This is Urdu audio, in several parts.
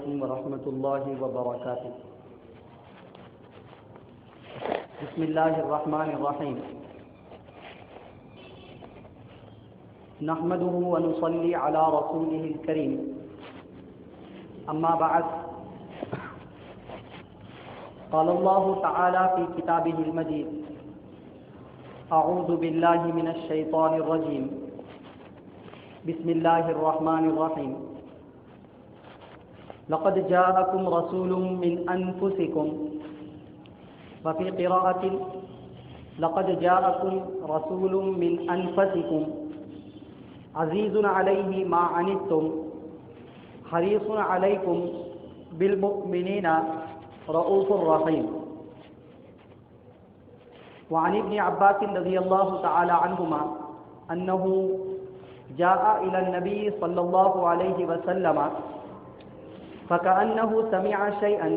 ورحمۃ اللہ وبرکاتہ۔ بسم اللہ الرحمن الرحیم۔ نحمده ونصلي على رسوله الكريم، اما بعد، قال الله تعالى في كتابه المجيد: اعوذ بالله من الشیطان الرجیم، بسم الله الرحمن الرحیم۔ لقد جاءكم رسول من انفسكم، وفي قراءة لقد جاءكم رسول من انفسكم عزيز عليه ما عنتم حريص عليكم بالمؤمنين رؤوف رحيم۔ وعن ابن عباس رضي الله تعالى عنهما أنه جاء إلى النبي صلى الله عليه وسلم فكأنه سمع شيئا،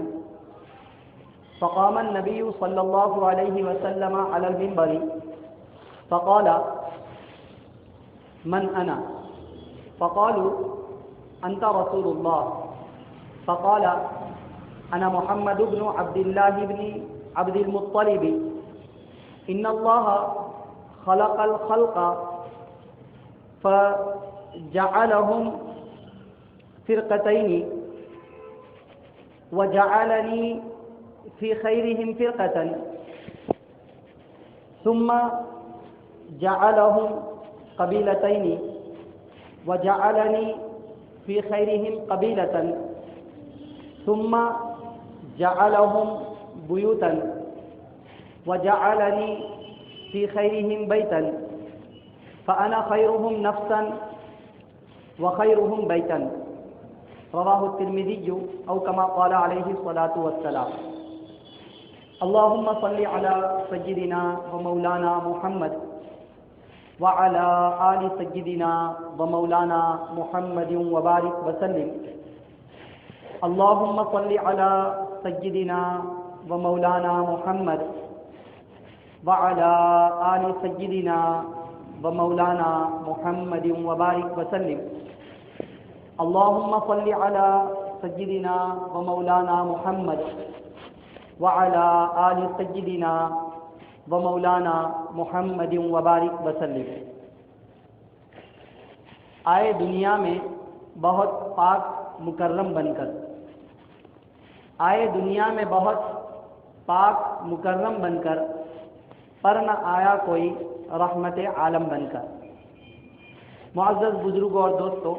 فقام النبي صلى الله عليه وسلم على المنبر فقال: من أنا؟ فقالوا: أنت رسول الله. فقال: أنا محمد بن عبد الله بن عبد المطلب. إن الله خلق الخلق فجعلهم فرقتين، وجعلني في خيرهم فرقة، ثم جعلهم قبيلتين، وجعلني في خيرهم قبيلة، ثم جعلهم بيوتا، وجعلني في خيرهم بيتا، فأنا خيرهم نفسا وخيرهم بيتا۔ رواه الترمذي أو كما قال عليه الصلاة والسلام۔ اللهم صل على سيدنا ومولانا محمد وعلى آل سيدنا ومولانا محمد وبارك وسلم۔ اللهم صل على سيدنا ومولانا محمد وعلى آل سيدنا ومولانا محمد وبارك وسلم۔ اللهم صل على سيدنا ومولانا محمد وعلى آل سيدنا ومولانا محمد وبارک وسلم۔ آئے دنیا میں بہت پاک مکرم بن کر، آئے دنیا میں بہت پاک مکرم بن کر، پر نہ آیا کوئی رحمت عالم بن کر۔ معزز بزرگوں اور دوستوں،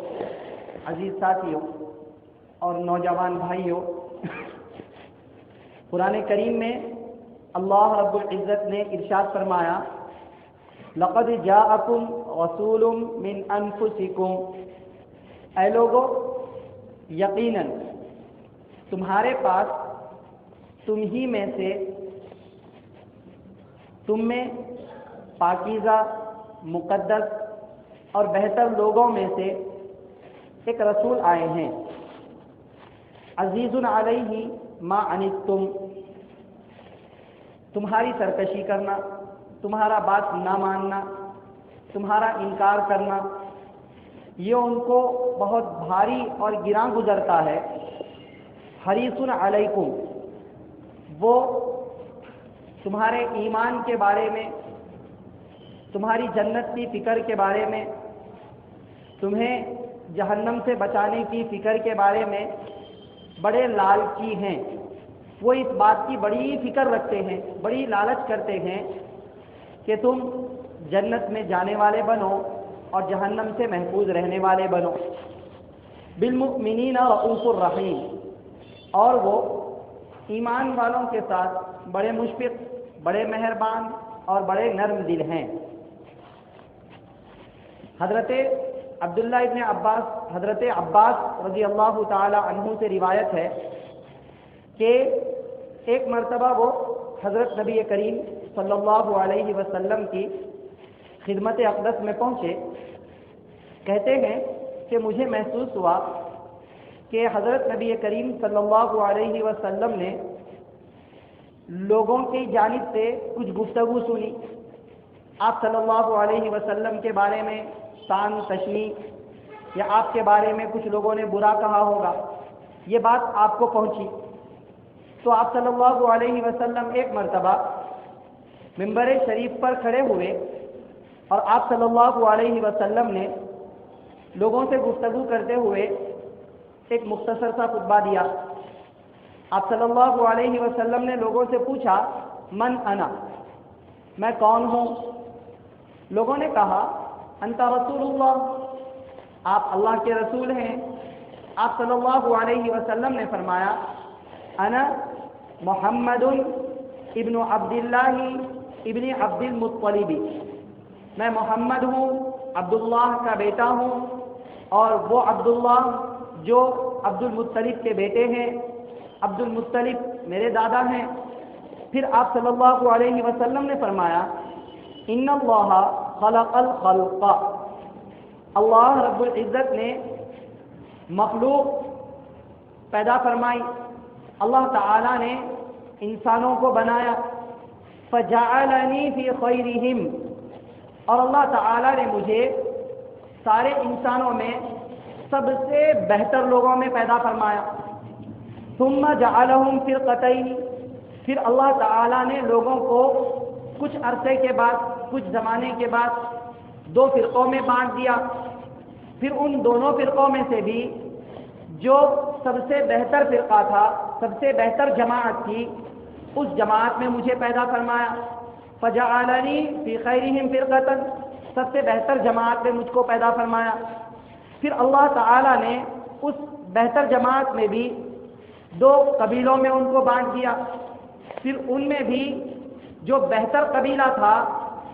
عزیز ساتھیوں اور نوجوان بھائیوں، قرآن کریم میں اللہ رب العزت نے ارشاد فرمایا: لقد جاءکم رسول من انفسکم، اے لوگو، یقیناً تمہارے پاس تم ہی میں سے، تم میں پاکیزہ، مقدس اور بہتر لوگوں میں سے ایک رسول آئے ہیں۔ عزیز علیہ ما عنتم، تمہاری سرکشی کرنا، تمہارا بات نہ ماننا، تمہارا انکار کرنا، یہ ان کو بہت بھاری اور گراں گزرتا ہے۔ حریص علیکم، وہ تمہارے ایمان کے بارے میں، تمہاری جنت کی فکر کے بارے میں، تمہیں جہنم سے بچانے کی فکر کے بارے میں بڑے لالچی ہیں۔ وہ اس بات کی بڑی فکر رکھتے ہیں، بڑی لالچ کرتے ہیں کہ تم جنت میں جانے والے بنو اور جہنم سے محفوظ رہنے والے بنو۔ بالمؤمنین رؤوف الرحیم، اور وہ ایمان والوں کے ساتھ بڑے مشفق، بڑے مہربان اور بڑے نرم دل ہیں۔ حضرت عباس رضی اللہ تعالی عنہ سے روایت ہے کہ ایک مرتبہ وہ حضرت نبی کریم صلی اللہ علیہ وسلم کی خدمت اقدس میں پہنچے۔ کہتے ہیں کہ مجھے محسوس ہوا کہ حضرت نبی کریم صلی اللہ علیہ وسلم نے لوگوں کی جانب سے کچھ گفتگو سنی۔ آپ صلی اللہ علیہ وسلم کے بارے میں شان تشنیع یا آپ کے بارے میں کچھ لوگوں نے برا کہا ہوگا، یہ بات آپ کو پہنچی تو آپ صلی اللہ علیہ وسلم ایک مرتبہ منبر شریف پر کھڑے ہوئے اور آپ صلی اللہ علیہ وسلم نے لوگوں سے گفتگو کرتے ہوئے ایک مختصر سا خطبہ دیا۔ آپ صلی اللہ علیہ وسلم نے لوگوں سے پوچھا من انا، میں کون ہوں؟ لوگوں نے کہا انت رسول اللہ، آپ اللہ کے رسول ہیں۔ آپ صلی اللہ علیہ وسلم نے فرمایا انا محمد ابن عبداللہ ابن عبد المطلب، میں محمد ہوں، عبداللہ کا بیٹا ہوں، اور وہ عبداللہ جو عبد المطلب کے بیٹے ہیں، عبد المطلب میرے دادا ہیں۔ پھر آپ صلی اللہ علیہ وسلم نے فرمایا ان اللہ خلق الخلق، اللہ رب العزت نے مخلوق پیدا فرمائی، اللہ تعالی نے انسانوں کو بنایا، فجعلنی فی خیرہم، اور اللہ تعالی نے مجھے سارے انسانوں میں سب سے بہتر لوگوں میں پیدا فرمایا۔ ثم جعلہم فرقتین، پھر اللہ تعالی نے لوگوں کو کچھ عرصے کے بعد، کچھ زمانے کے بعد دو فرقوں میں بانٹ دیا۔ پھر ان دونوں فرقوں میں سے بھی جو سب سے بہتر فرقہ تھا، سب سے بہتر جماعت تھی، اس جماعت میں مجھے پیدا فرمایا۔ فجعلنی فی خیرہم فرقۃ، سب سے بہتر جماعت میں مجھ کو پیدا فرمایا۔ پھر اللہ تعالی نے اس بہتر جماعت میں بھی دو قبیلوں میں ان کو بانٹ دیا۔ پھر ان میں بھی جو بہتر قبیلہ تھا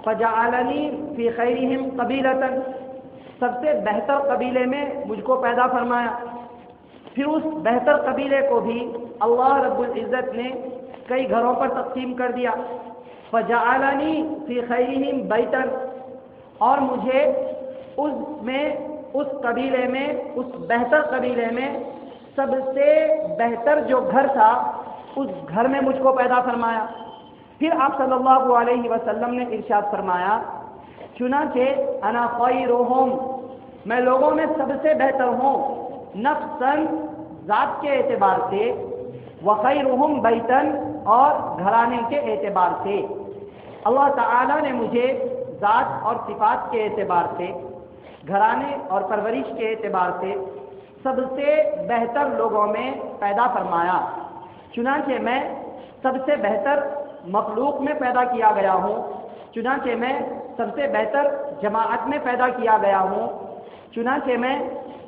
فجعلنی فی خیرہم قبیلۃ، سب سے بہتر قبیلے میں مجھ کو پیدا فرمایا۔ پھر اس بہتر قبیلے کو بھی اللہ رب العزت نے کئی گھروں پر تقسیم کر دیا۔ فجعلنی فی خیرہم بیتا، اور مجھے اس قبیلے میں، اس بہتر قبیلے میں سب سے بہتر جو گھر تھا اس گھر میں مجھ کو پیدا فرمایا۔ پھر آپ صلی اللہ علیہ وسلم نے ارشاد فرمایا چنانچہ انا خیرہم، میں لوگوں میں سب سے بہتر ہوں، نفساً ذات کے اعتبار سے، وخیرہم بیتاً اور گھرانے کے اعتبار سے۔ اللہ تعالی نے مجھے ذات اور صفات کے اعتبار سے، گھرانے اور پرورش کے اعتبار سے سب سے بہتر لوگوں میں پیدا فرمایا، چنانچہ میں سب سے بہتر مخلوق میں پیدا کیا گیا ہوں، چنانچہ میں سب سے بہتر جماعت میں پیدا کیا گیا ہوں، چنانچہ میں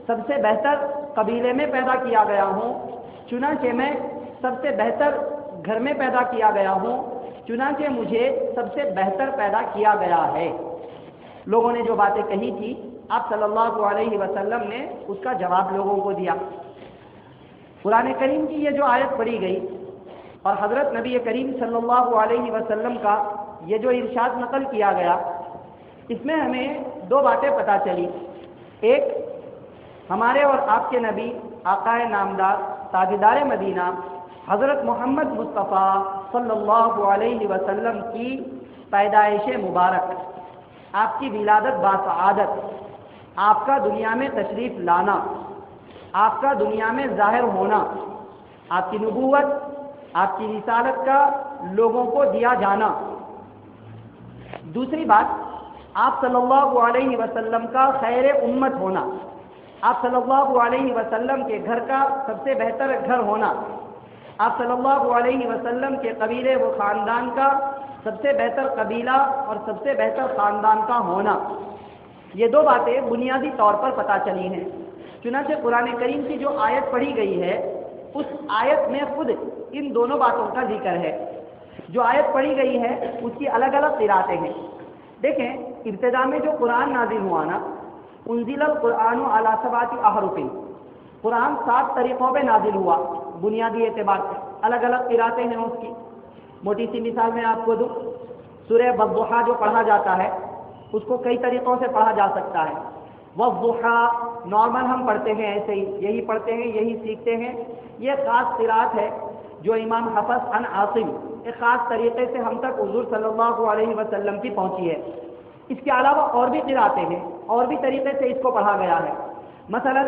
سب سے بہتر قبیلے میں پیدا کیا گیا ہوں، چنانچہ میں سب سے بہتر گھر میں پیدا کیا گیا ہوں، چنانچہ مجھے سب سے بہتر پیدا کیا گیا ہے۔ لوگوں نے جو باتیں کہی تھی آپ صلی اللہ علیہ وسلم نے اس کا جواب لوگوں کو دیا۔ قرآن کریم کی یہ جو آیت پڑھی گئی اور حضرت نبی کریم صلی اللہ علیہ وسلم کا یہ جو ارشاد نقل کیا گیا، اس میں ہمیں دو باتیں پتہ چلی۔ ایک، ہمارے اور آپ کے نبی آقا نامدار تاجدار مدینہ حضرت محمد مصطفیٰ صلی اللہ علیہ وسلم کی پیدائش مبارک، آپ کی ولادت باسعادت، آپ کا دنیا میں تشریف لانا، آپ کا دنیا میں ظاہر ہونا، آپ کی نبوت، آپ کی رسالت کا لوگوں کو دیا جانا۔ دوسری بات، آپ صلی اللہ علیہ وسلم کا خیر امت ہونا، آپ صلی اللہ علیہ وسلم کے گھر کا سب سے بہتر گھر ہونا، آپ صلی اللہ علیہ وسلم کے قبیلے و خاندان کا سب سے بہتر قبیلہ اور سب سے بہتر خاندان کا ہونا۔ یہ دو باتیں بنیادی طور پر پتہ چلی ہیں۔ چنانچہ قرآن کریم کی جو آیت پڑھی گئی ہے اس آیت میں خود ان دونوں باتوں کا ذکر ہے۔ جو آیت پڑھی گئی ہے اس کی الگ الگ قراتیں ہیں۔ دیکھیں، ابتدا میں جو قرآن نازل ہوا نا، انزل القرآن علی سبعۃ احرف، قرآن 7 طریقوں پہ نازل ہوا بنیادی اعتبار سے، الگ الگ قراتیں ہیں اس کی۔ موٹی سی مثال میں آپ کو دوں، سورہ والضحیٰ جو پڑھا جاتا ہے اس کو کئی طریقوں سے پڑھا جا سکتا ہے۔ والضحیٰ نارمل ہم پڑھتے ہیں، ایسے ہی یہی پڑھتے ہیں، یہی سیکھتے ہیں۔ یہ خاص قرات ہے جو امام حفص عن عاصم ایک خاص طریقے سے ہم تک حضور صلی اللہ علیہ وسلم کی پہنچی ہے۔ اس کے علاوہ اور بھی قراتیں ہیں، اور بھی طریقے سے اس کو پڑھا گیا ہے۔ مثلا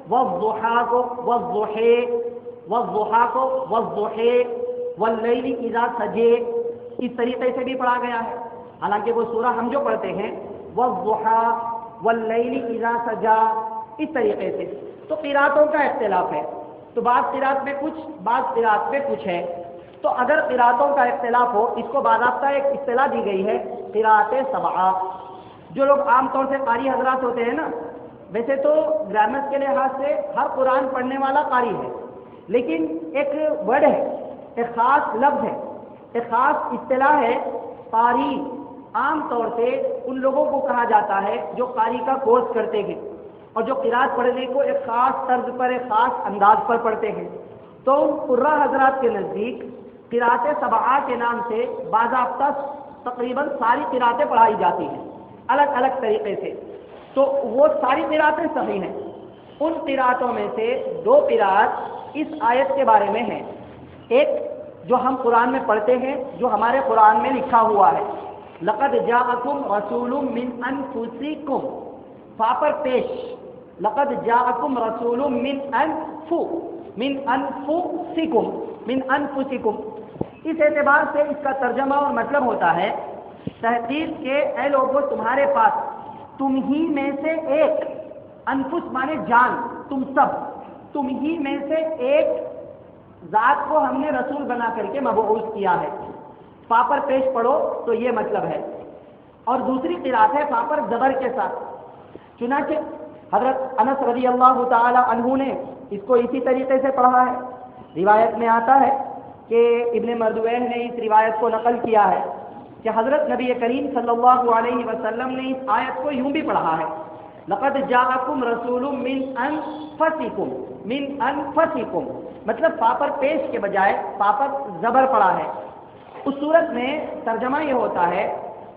والضحیٰ کو والضحی والضحى کو والضحى واللیل اذا سجے اس طریقے سے بھی پڑھا گیا ہے. حالانکہ وہ سورہ ہم جو پڑھتے ہیں والضحى واللیل اذا سجا اس طریقے سے. تو قراتوں کا اختلاف ہے. تو بعض قرات میں کچھ، بعض قرات میں کچھ ہے. تو اگر قراتوں کا اختلاف ہو، اس کو باضابطہ ایک اصطلاح دی گئی ہے قرات سبعہ. جو لوگ عام طور سے قاری حضرات ہوتے ہیں نا، ویسے تو گرامر کے لحاظ سے ہر قرآن پڑھنے والا قاری ہے، لیکن ایک ورڈ ہے، ایک خاص لفظ ہے، ایک خاص اصطلاح ہے قاری. عام طور سے ان لوگوں کو کہا جاتا ہے جو قاری کا کورس کرتے ہیں اور جو قرات پڑھنے کو ایک خاص طرز پر، ایک خاص انداز پر پڑھتے ہیں. تو قراء حضرات کے نزدیک قرات سبعہ کے نام سے باضابطہ تقریباً ساری قراتیں پڑھائی جاتی ہیں الگ الگ طریقے سے. تو وہ ساری قراتیں صحیح ہیں. ان قراتوں میں سے دو قرات اس آیت کے بارے میں ہیں. ایک جو ہم قرآن میں پڑھتے ہیں، جو ہمارے قرآن میں لکھا ہوا ہے، لقد جاءکم رسول من انفسکم، فا پر پیش، لقد جاءکم رسول من انفسکم. اس اعتبار سے اس کا ترجمہ اور مطلب ہوتا ہے تحقیق کے اے لوگوں تمہارے پاس تم ہی میں سے ایک، انفس مانے جان، تم سب، تم ہی میں سے ایک ذات کو ہم نے رسول بنا کر کے مبعوث کیا ہے. فا پر پیش پڑھو تو یہ مطلب ہے. اور دوسری قرات ہے فا پر زبر کے ساتھ. چنانچہ حضرت انس رضی اللہ تعالی عنہ نے اس کو اسی طریقے سے پڑھا ہے. روایت میں آتا ہے کہ ابن مردویہ نے اس روایت کو نقل کیا ہے کہ حضرت نبی کریم صلی اللہ علیہ وسلم نے اس آیت کو یوں بھی پڑھا ہے، لقد جاءکم رسول من انفسکم، مطلب پا پر پیش کے بجائے پا پر زبر پڑا ہے. اس صورت میں ترجمہ یہ ہوتا ہے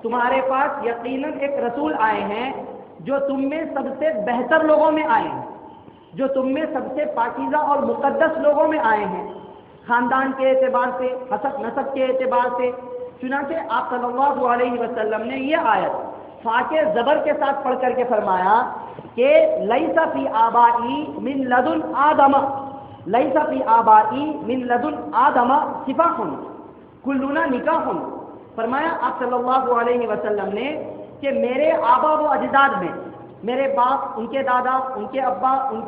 تمہارے پاس یقیناً ایک رسول آئے ہیں جو تم میں سب سے بہتر لوگوں میں آئے ہیں، جو تم میں سب سے پاکیزہ اور مقدس لوگوں میں آئے ہیں، خاندان کے اعتبار سے، حسب نسب کے اعتبار سے. چنانچہ آپ صلی اللہ علیہ وسلم نے یہ آیت فا کے زبر کے ساتھ پڑھ کر کے فرمایا کہ لیس فی آبائی من لدن آدم، لیس فی آبائی من لدن آدم سفاح کلنا نکاح. فرمایا آپ صلی اللہ علیہ وسلم نے کہ میرے آبا و اجداد میں، میرے باپ، ان کے دادا، ان کے ابا، ان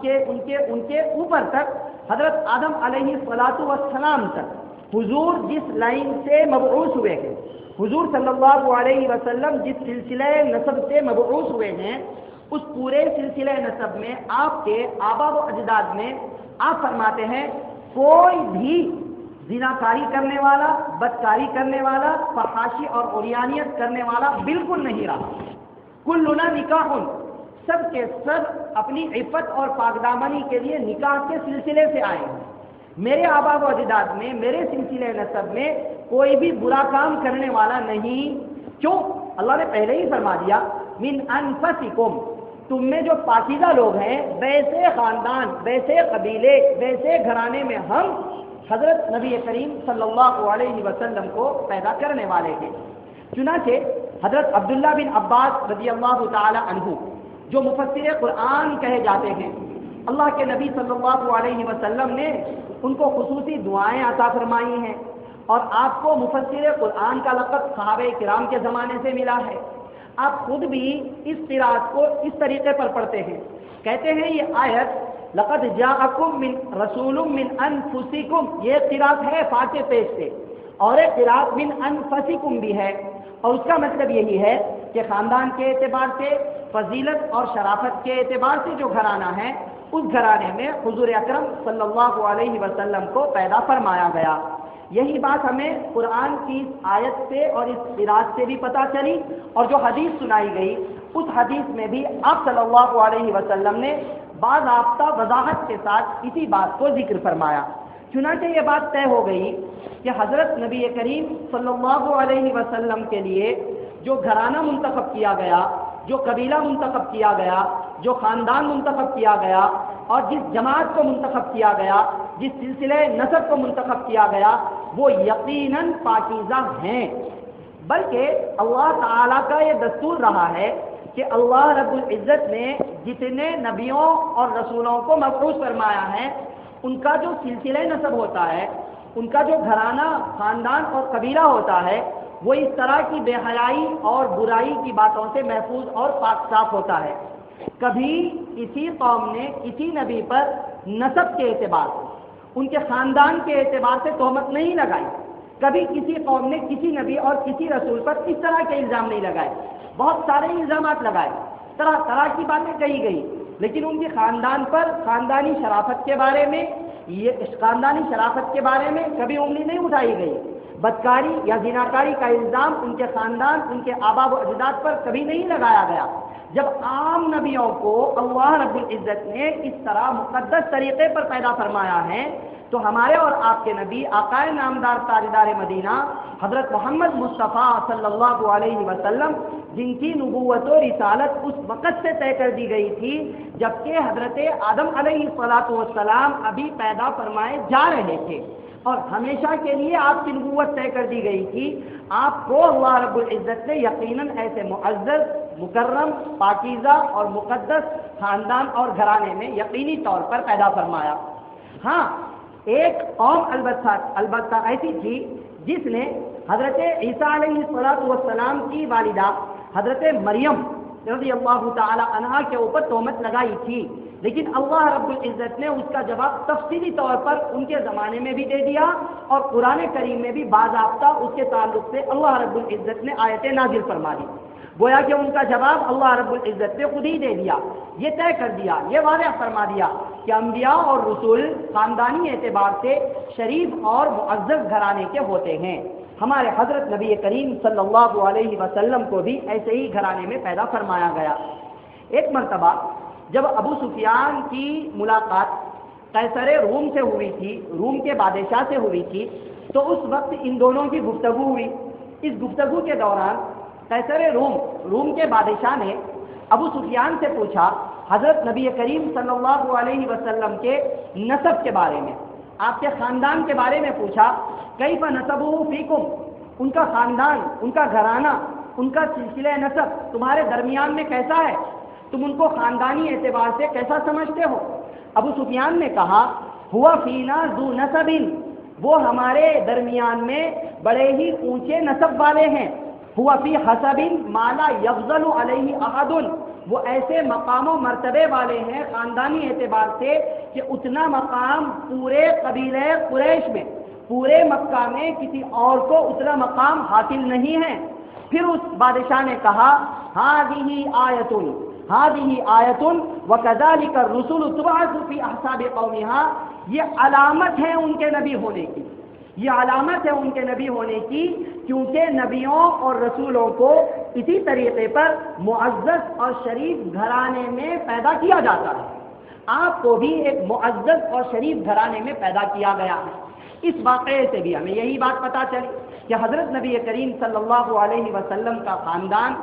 کے اوپر تک حضرت آدم علیہ السلام تک حضور جس لائن سے مبعوث ہوئے ہیں، حضور صلی اللہ علیہ وسلم جس سلسلہ نسب سے مبعوث ہوئے ہیں، اس پورے سلسلہ نسب میں آپ کے آبا و اجداد میں آپ فرماتے ہیں کوئی بھی زناکاری کرنے والا، بدکاری کرنے والا، فحاشی اور عریانیت کرنے والا بالکل نہیں رہا. کلنا نکاح، سب کے سب اپنی عفت اور پاکدامنی کے لیے نکاح کے سلسلے سے آئے ہیں. میرے آبا و اجداد میں، میرے سلسلے نسب میں کوئی بھی برا کام کرنے والا نہیں. کیوں؟ اللہ نے پہلے ہی فرما دیا من انفسکم، تم میں جو پاکیزہ لوگ ہیں، ویسے خاندان، ویسے قبیلے، ویسے گھرانے میں ہم حضرت نبی کریم صلی اللہ علیہ وسلم کو پیدا کرنے والے ہیں. چنانچہ حضرت عبداللہ بن عباس رضی اللہ تعالی عنہ جو مفسر قرآن کہے جاتے ہیں، اللہ کے نبی صلی اللہ علیہ وسلم نے ان کو خصوصی دعائیں عطا فرمائی ہیں اور آپ کو مفسر قرآن کا لقب صحابہ کرام کے زمانے سے ملا ہے. آپ خود بھی اس قرات کو اس طریقے پر پڑھتے ہیں. کہتے ہیں یہ آیت لقد جاءکم من رسول من انفسکم، یہ قرات ہے فا کے پیش سے، اور ایک قرات من انفسکم بھی ہے، اور اس کا مطلب یہی ہے کہ خاندان کے اعتبار سے، فضیلت اور شرافت کے اعتبار سے جو گھرانہ ہے، اس گھرانے میں حضور اکرم صلی اللہ علیہ وسلم کو پیدا فرمایا گیا. یہی بات ہمیں قرآن کی اس آیت سے اور اس قرات سے بھی پتہ چلی، اور جو حدیث سنائی گئی اس حدیث میں بھی آپ صلی اللہ علیہ وسلم نے باضابطہ وضاحت کے ساتھ اسی بات کو ذکر فرمایا. چنانچہ یہ بات طے ہو گئی کہ حضرت نبی کریم صلی اللہ علیہ وسلم کے لیے جو گھرانہ منتخب کیا گیا، جو قبیلہ منتخب کیا گیا، جو خاندان منتخب کیا گیا، اور جس جماعت کو منتخب کیا گیا، جس سلسلے نسب کو منتخب کیا گیا، وہ یقیناً پاکیزہ ہیں. بلکہ اللہ تعالیٰ کا یہ دستور رہا ہے کہ اللہ رب العزت نے جتنے نبیوں اور رسولوں کو مبعوث فرمایا ہے، ان کا جو سلسلہ نسب ہوتا ہے، ان کا جو گھرانہ، خاندان اور قبیلہ ہوتا ہے، وہ اس طرح کی بے حیائی اور برائی کی باتوں سے محفوظ اور پاک صاف ہوتا ہے۔ کبھی کسی قوم نے کسی نبی پر نسب کے اعتبار سے، ان کے خاندان کے اعتبار سے تہمت نہیں لگائی، کبھی کسی قوم نے کسی نبی اور کسی رسول پر اس طرح کے الزام نہیں لگائے۔ بہت سارے الزامات لگائے، طرح طرح کی باتیں کہی گئی، لیکن ان کے خاندان پر خاندانی شرافت کے بارے میں، خاندانی شرافت کے بارے میں کبھی انگلی نہیں اٹھائی گئی۔ بدکاری یا زناکاری کا الزام ان کے خاندان، ان کے آبا و اجداد پر کبھی نہیں لگایا گیا۔ جب عام نبیوں کو اللہ رب العزت نے اس طرح مقدس طریقے پر پیدا فرمایا ہے، تو ہمارے اور آپ کے نبی آقا نامدار تاجدار مدینہ حضرت محمد مصطفیٰ صلی اللہ علیہ وسلم، جن کی نبوت و رسالت اس وقت سے طے کر دی گئی تھی جبکہ حضرت آدم علیہ السلام ابھی پیدا فرمائے جا رہے تھے، اور ہمیشہ کے لیے آپ کی نبوت طے کر دی گئی تھی، آپ کو اللہ رب العزت نے یقیناً ایسے معزز، مکرم، پاکیزہ اور مقدس خاندان اور گھرانے میں یقینی طور پر پیدا فرمایا۔ ہاں، ایک قوم البتہ ایسی تھی جس نے حضرت عیسیٰ علیہ السلام کی والدہ حضرت مریم رضی اللہ تعالی عنہا کے اوپر تہمت لگائی تھی، لیکن اللہ رب العزت نے اس کا جواب تفصیلی طور پر ان کے زمانے میں بھی دے دیا، اور قرآن کریم میں بھی باضابطہ اس کے تعلق سے اللہ رب العزت نے آیتیں نازل فرما دی۔ گویا کہ ان کا جواب اللہ رب العزت نے خود ہی دے دیا، یہ طے کر دیا، یہ واضح فرما دیا کہ انبیاء اور رسول خاندانی اعتبار سے شریف اور معزز گھرانے کے ہوتے ہیں۔ ہمارے حضرت نبی کریم صلی اللہ علیہ وسلم کو بھی ایسے ہی گھرانے میں پیدا فرمایا گیا۔ ایک مرتبہ جب ابو سفیان کی ملاقات قیصر روم سے ہوئی تھی، روم کے بادشاہ سے ہوئی تھی، تو اس وقت ان دونوں کی گفتگو ہوئی۔ اس گفتگو کے دوران قیصر روم کے بادشاہ نے ابو سفیان سے پوچھا حضرت نبی کریم صلی اللہ علیہ وسلم کے نسب کے بارے میں، آپ کے خاندان کے بارے میں پوچھا، کیف نسبہ فیکم، ان کا خاندان، ان کا گھرانہ، ان کا سلسلہ نسب تمہارے درمیان میں کیسا ہے، تم ان کو خاندانی اعتبار سے کیسا سمجھتے ہو؟ ابو سفیان نے کہا ہوا فینا ذو نسب، وہ ہمارے درمیان میں بڑے ہی اونچے نسب والے ہیں، ہوا فی حسب ما لا یفضل علیہ احد، وہ ایسے مقام و مرتبے والے ہیں خاندانی اعتبار سے کہ اتنا مقام پورے قبیلہ قریش میں، پورے مکہ میں کسی اور کو اتنا مقام حاصل نہیں ہے۔ پھر اس بادشاہ نے کہا ہذہ آیۃ وکذالک الرسل تبعث فی احساب قومہا، یہ علامت ہے ان کے نبی ہونے کی، یہ علامت ہے ان کے نبی ہونے کی، کیونکہ نبیوں اور رسولوں کو اسی طریقے پر معزز اور شریف گھرانے میں پیدا کیا جاتا ہے۔ آپ کو بھی ایک معزز اور شریف گھرانے میں پیدا کیا گیا ہے۔ اس واقعے سے بھی ہمیں یہی بات پتہ چلی کہ حضرت نبی کریم صلی اللہ علیہ وسلم کا خاندان،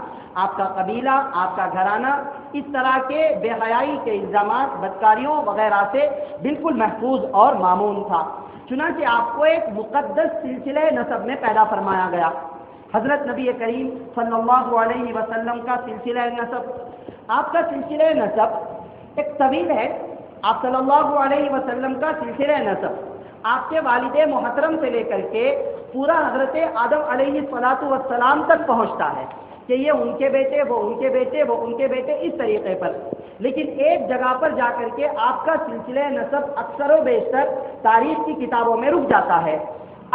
آپ کا قبیلہ، آپ کا گھرانہ اس طرح کے بے حیائی کے الزامات، بدکاریوں وغیرہ سے بالکل محفوظ اور مامون تھا۔ چنانچہ آپ کو ایک مقدس سلسلہ نسب میں پیدا فرمایا گیا۔ حضرت نبی کریم صلی اللہ علیہ وسلم کا سلسلہ نسب، آپ کا سلسلہ نسب ایک طویل ہے۔ آپ صلی اللہ علیہ وسلم کا سلسلہ نسب آپ کے والد محترم سے لے کر کے پورا حضرت آدم علیہ السلام تک پہنچتا ہے کہ یہ ان کے بیٹے، وہ ان کے بیٹے، وہ ان کے بیٹے، اس طریقے پر۔ لیکن ایک جگہ پر جا کر کے آپ کا سلسلہ نسب اکثر و بیشتر تاریخ کی کتابوں میں رک جاتا ہے۔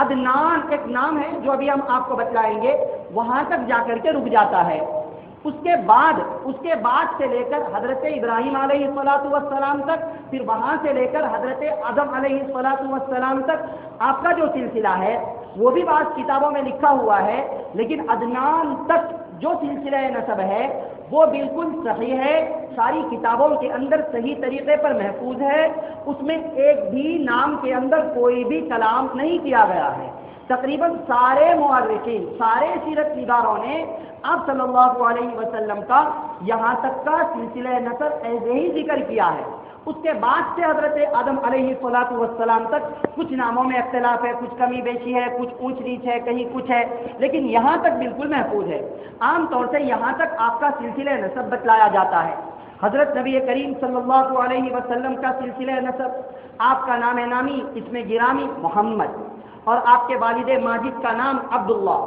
عدنان ایک نام ہے جو ابھی ہم آپ کو بتلائیں گے، وہاں تک جا کر کے رک جاتا ہے۔ اس کے بعد سے لے کر حضرت ابراہیم علیہ السلام تک، پھر وہاں سے لے کر حضرت آدم علیہ السلام تک آپ کا جو سلسلہ ہے وہ بھی بعض کتابوں میں لکھا ہوا ہے، لیکن عدنان تک جو سلسلہ نسب ہے وہ بالکل صحیح ہے، ساری کتابوں کے اندر صحیح طریقے پر محفوظ ہے، اس میں ایک بھی نام کے اندر کوئی بھی کلام نہیں کیا گیا ہے۔ تقریباً سارے مورخین، سارے سیرت نگاروں نے آپ صلی اللہ علیہ وسلم کا یہاں تک کا سلسلہ نسب ایسے ہی ذکر کیا ہے۔ اس کے بعد سے حضرت آدم علیہ السلام تک کچھ ناموں میں اختلاف ہے، کچھ کمی بیشی ہے، کچھ اونچ نیچ ہے، کہیں کچھ ہے، لیکن یہاں تک بالکل محفوظ ہے۔ عام طور سے یہاں تک آپ کا سلسلہ نسب بتلایا جاتا ہے۔ حضرت نبی کریم صلی اللہ علیہ وسلم کا سلسلہ نسب، آپ کا نام نامی اس میں گرامی محمد، اور آپ کے والد ماجد کا نام عبداللہ،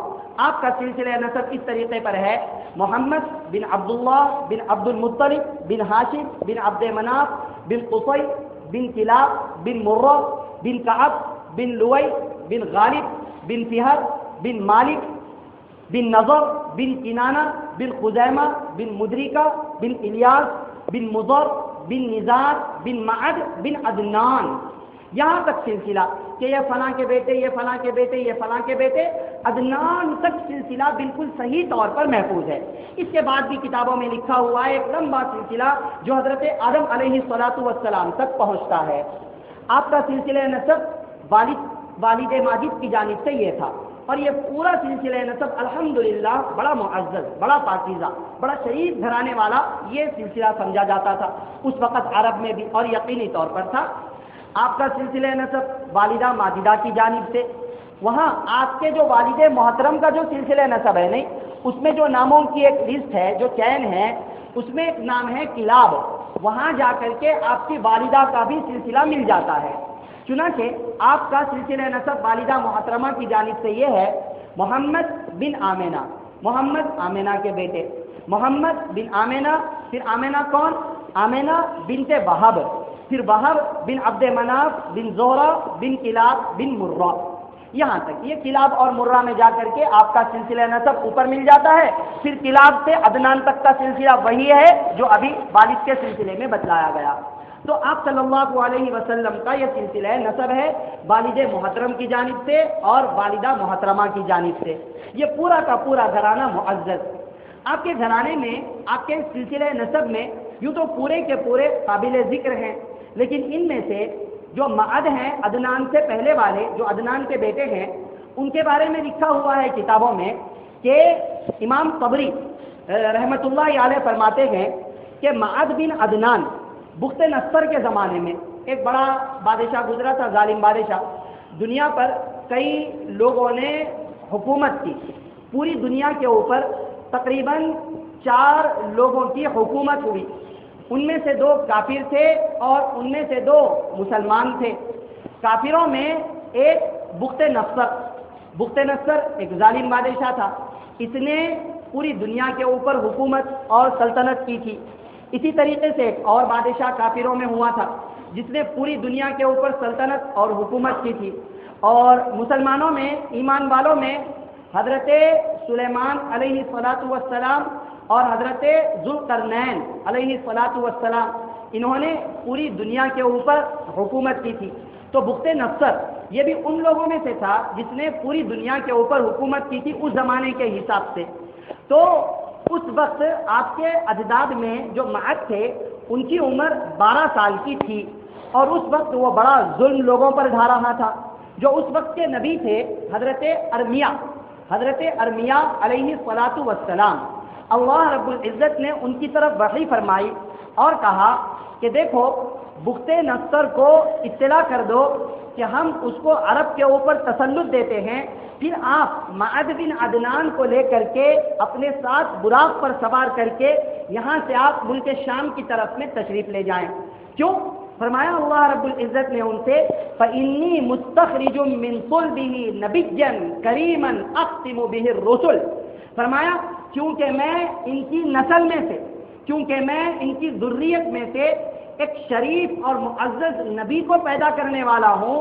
آپ کا سلسلہ نسب اس طریقے پر ہے: محمد بن عبداللہ بن عبد المطلب بن ہاشم بن عبد مناف بن قصی بن کلاب بن مرہ بن کعب بن لوئی بن غالب بن فہر بن مالک بن نضر بن کنانہ بن خزیمہ بن مدرکہ بن الیاس بن مضر بن نزار بن معد بن عدنان، یہاں تک سلسلہ کہ یہ فلاں کے بیٹے، یہ فلاں کے بیٹے، یہ فلاں کے بیٹے، عدنان تک سلسلہ بالکل صحیح طور پر محفوظ ہے۔ اس کے بعد بھی کتابوں میں لکھا ہوا ہے ایک لمبا سلسلہ جو حضرت آدم علیہ السلام تک پہنچتا ہے۔ آپ کا سلسلہ نسب والد ماجد کی جانب سے یہ تھا، اور یہ پورا سلسلہ نسب الحمدللہ بڑا معزز، بڑا پاکیزہ، بڑا شریف گھرانے والا یہ سلسلہ سمجھا جاتا تھا اس وقت عرب میں بھی، اور یقینی طور پر تھا۔ آپ کا سلسلہ نسب والدہ ماجدہ کی جانب سے، وہاں آپ کے جو والد محترم کا جو سلسلہ نسب ہے نہیں، اس میں جو ناموں کی ایک لسٹ ہے، جو چین ہے، اس میں ایک نام ہے کلاب، وہاں جا کر کے آپ کی والدہ کا بھی سلسلہ مل جاتا ہے۔ چنانچہ آپ کا سلسلہ نسب والدہ محترمہ کی جانب سے یہ ہے: محمد بن آمنہ، محمد آمنہ کے بیٹے، محمد بن آمنہ، پھر آمنہ کون؟ آمنہ بنت وہب، پھر وہب بن عبد مناف بن زہرہ بن کلاب بن مرہ، یہاں تک یہ کلاب اور مرہ میں جا کر کے آپ کا سلسلہ نسب اوپر مل جاتا ہے۔ پھر کلاب سے عدنان تک کا سلسلہ وہی ہے جو ابھی والد کے سلسلے میں بتلایا گیا۔ تو آپ صلی اللہ علیہ وسلم کا یہ سلسلہ نسب ہے والد محترم کی جانب سے اور والدہ محترمہ کی جانب سے، یہ پورا کا پورا گھرانہ معزز۔ آپ کے گھرانے میں، آپ کے سلسلہ نسب میں یوں تو پورے کے پورے قابل ذکر ہیں، لیکن ان میں سے جو معد ہیں، عدنان سے پہلے والے جو عدنان کے بیٹے ہیں، ان کے بارے میں لکھا ہوا ہے کتابوں میں کہ امام طبری رحمۃ اللہ علیہ فرماتے ہیں کہ معد بن عدنان بخت نصر کے زمانے میں ایک بڑا بادشاہ گزرا تھا، ظالم بادشاہ۔ دنیا پر کئی لوگوں نے حکومت کی، پوری دنیا کے اوپر تقریباً 4 لوگوں کی حکومت ہوئی، ان میں سے 2 کافر تھے اور ان میں سے 2 مسلمان تھے۔ کافروں میں ایک بخت نصر ایک ظالم بادشاہ تھا، اس نے پوری دنیا کے اوپر حکومت اور سلطنت کی تھی۔ اسی طریقے سے ایک اور بادشاہ کافروں میں ہوا تھا جس نے پوری دنیا کے اوپر سلطنت اور حکومت کی تھی۔ اور مسلمانوں میں، ایمان والوں میں حضرت سلیمان علیہ السلام اور حضرت ذوالقرنین علیہ السلام، انہوں نے پوری دنیا کے اوپر حکومت کی تھی۔ تو بخت نصر یہ بھی ان لوگوں میں سے تھا جس نے پوری دنیا کے اوپر حکومت کی تھی اس زمانے کے حساب سے۔ تو اس وقت آپ کے اجداد میں جو معد تھے ان کی عمر 12 سال کی تھی، اور اس وقت وہ بڑا ظلم لوگوں پر ڈھا رہا تھا۔ جو اس وقت کے نبی تھے حضرت ارمیہ علیہ السلام، اللہ رب العزت نے ان کی طرف وحی فرمائی اور کہا کہ دیکھو بخت نصر کو اطلاع کر دو کہ ہم اس کو عرب کے اوپر تسلط دیتے ہیں، پھر آپ معد بن عدنان کو لے کر کے اپنے ساتھ براق پر سوار کر کے یہاں سے آپ ملک شام کی طرف میں تشریف لے جائیں۔ کیوں؟ فرمایا اللہ رب العزت نے ان سے فَإِنِّي مُسْتَخْرِجٌ مِّن صُلْبِهِ نَبِيًّا كَرِيمًا أَخْتِمُ بِهِ الرُّسُلَ، فرمایا کیونکہ میں ان کی نسل میں سے، کیونکہ میں ان کی ذریت میں سے ایک شریف اور معزز نبی کو پیدا کرنے والا ہوں،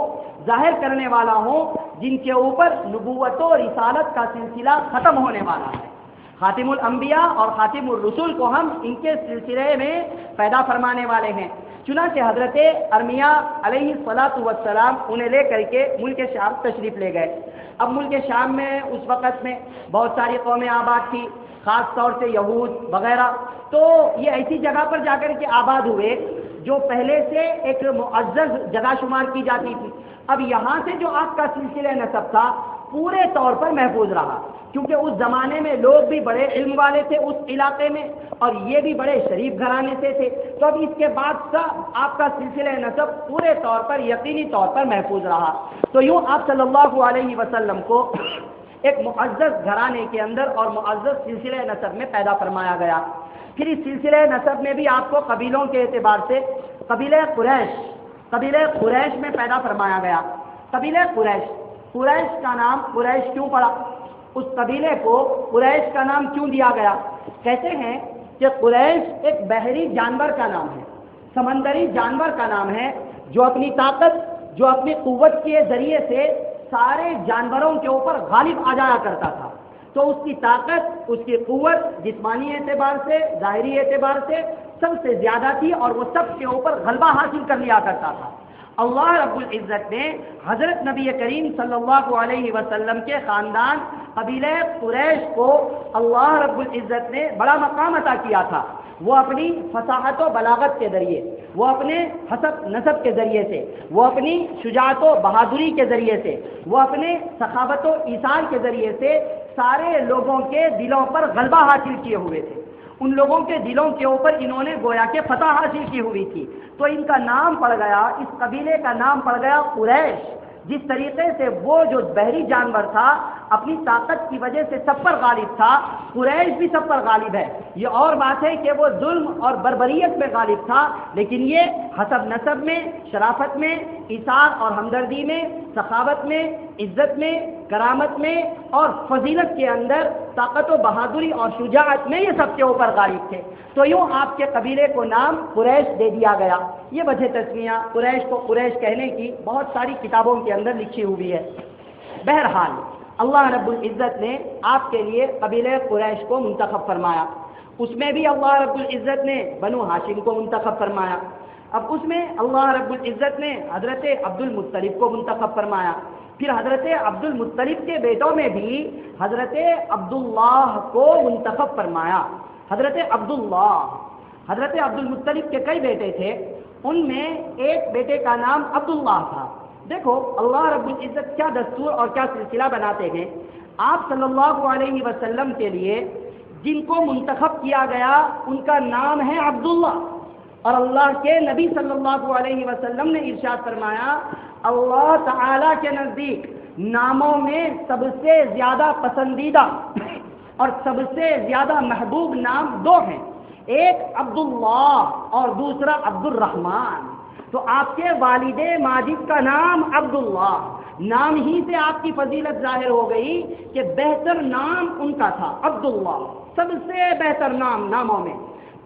ظاہر کرنے والا ہوں، جن کے اوپر نبوت و رسالت کا سلسلہ ختم ہونے والا ہے۔ خاتم الانبیاء اور خاتم الرسول کو ہم ان کے سلسلے میں پیدا فرمانے والے ہیں۔ چنانچہ حضرت ارمیہ علیہ السلام انہیں لے کر کے ملک شام تشریف لے گئے۔ اب ملک شام میں اس وقت میں بہت ساری قومیں آباد تھی، خاص طور سے یہود وغیرہ، تو یہ ایسی جگہ پر جا کر کے آباد ہوئے جو پہلے سے ایک معزز جگہ شمار کی جاتی تھی۔ اب یہاں سے جو آپ کا سلسلہ نسب تھا پورے طور پر محفوظ رہا، کیونکہ اس زمانے میں لوگ بھی بڑے علم والے تھے اس علاقے میں، اور یہ بھی بڑے شریف گھرانے سے تھے۔ تو اب اس کے بعد سب آپ کا سلسلہ نسب پورے طور پر یقینی طور پر محفوظ رہا۔ تو یوں آپ صلی اللہ علیہ وسلم کو ایک معزز گھرانے کے اندر اور معزز سلسلہ نسب میں پیدا فرمایا گیا۔ پھر اس سلسلے نسب میں بھی آپ کو قبیلوں کے اعتبار سے قبیلہ قریش میں پیدا فرمایا گیا۔ قبیلہ قریش کا نام قریش کیوں پڑا؟ اس قبیلے کو قریش کا نام کیوں دیا گیا؟ کہتے ہیں کہ قریش ایک بحری جانور کا نام ہے، سمندری جانور کا نام ہے، جو اپنی طاقت، جو اپنی قوت کے ذریعے سے سارے جانوروں کے اوپر غالب آ جایا کرتا تھا۔ تو اس کی طاقت، اس کی قوت جسمانی اعتبار سے، ظاہری اعتبار سے سب سے زیادہ تھی، اور وہ سب کے اوپر غلبہ حاصل کر لیا کرتا تھا۔ اللہ رب العزت نے حضرت نبی کریم صلی اللہ علیہ وسلم کے خاندان قبیلہ قریش کو اللہ رب العزت نے بڑا مقام عطا کیا تھا۔ وہ اپنی فصاحت و بلاغت کے ذریعے، وہ اپنے حسب نسب کے ذریعے سے، وہ اپنی شجاعت و بہادری کے ذریعے سے، وہ اپنے سخاوت و ایثار کے ذریعے سے سارے لوگوں کے دلوں پر غلبہ حاصل کیے ہوئے تھے۔ ان لوگوں کے دلوں کے اوپر انہوں نے گویا کہ فتح حاصل کی ہوئی تھی، تو ان کا نام پڑ گیا، اس قبیلے کا نام پڑ گیا قریش۔ جس طریقے سے وہ جو بحری جانور تھا اپنی طاقت کی وجہ سے سب پر غالب تھا، قریش بھی سب پر غالب ہے۔ یہ اور بات ہے کہ وہ ظلم اور بربریت میں غالب تھا، لیکن یہ حسب نسب میں، شرافت میں، ایثار اور ہمدردی میں، سخاوت میں، عزت میں، کرامت میں اور فضیلت کے اندر طاقت و بہادری اور شجاعت میں یہ سب کے اوپر غالب تھے۔ تو یوں آپ کے قبیلے کو نام قریش دے دیا گیا۔ یہ وجہ تسمیہ قریش کو قریش کہنے کی بہت ساری کتابوں کے اندر لکھی ہوئی ہے۔ بہرحال اللہ رب العزت نے آپ کے لیے قبیلہ قریش کو منتخب فرمایا۔ اس میں بھی اللہ رب العزت نے بنو ہاشم کو منتخب فرمایا۔ اب اس میں اللہ رب العزت نے حضرت عبد المطلب کو منتخب فرمایا۔ پھر حضرت عبد المطلب کے بیٹوں میں بھی حضرت عبداللہ کو منتخب فرمایا۔ حضرت عبد المطلب کے کئی بیٹے تھے، ان میں ایک بیٹے کا نام عبداللہ تھا۔ دیکھو اللہ رب العزت کیا دستور اور کیا سلسلہ بناتے ہیں۔ آپ صلی اللہ علیہ وسلم کے لیے جن کو منتخب کیا گیا ان کا نام ہے عبداللہ، اور اللہ کے نبی صلی اللہ علیہ وسلم نے ارشاد فرمایا اللہ تعالی کے نزدیک ناموں میں سب سے زیادہ پسندیدہ اور سب سے زیادہ محبوب نام دو ہیں، ایک عبداللہ اور دوسرا عبد الرحمن۔ تو آپ کے والد ماجد کا نام عبداللہ، نام ہی سے آپ کی فضیلت ظاہر ہو گئی کہ بہتر نام ان کا تھا عبداللہ، سب سے بہتر نام ناموں میں۔